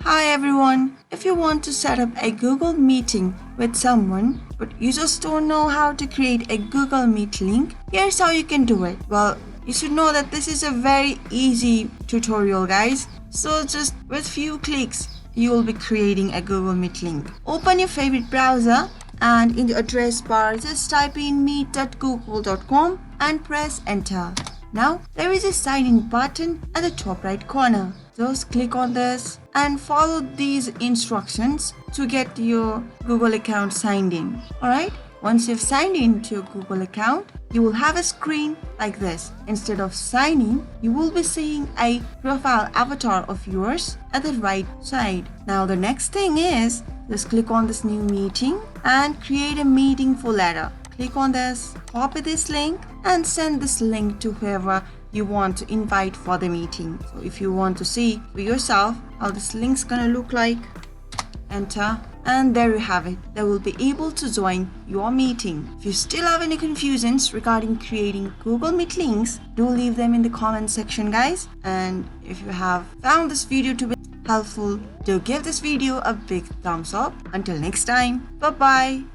Hi everyone! If you want to set up a Google meeting with someone, but you just don't know how to create a Google Meet link, here's how you can do it. Well, you should know that this is a very easy tutorial, guys. So just with few clicks, you will be creating a Google Meet link. Open your favorite browser and in the address bar, just type in meet.google.com and press enter. Now, there is a sign in button at the top right corner. Just click on this and follow these instructions to get your Google account signed in. Alright? Once you've signed in to your Google account, you will have a screen like this. Instead of signing, you will be seeing a profile avatar of yours at the right side. Now the next thing is, just click on this new meeting and create a meeting letter. Click on this, copy this link and send this link to whoever you want to invite for the meeting. So if you want to see for yourself how this link's gonna look like, enter, and there you have it. They will be able to join your meeting. If you still have any confusions regarding creating Google Meet links, do leave them in the comment section, guys. And if you have found this video to be helpful, do give this video a big thumbs up. Until next time, bye bye.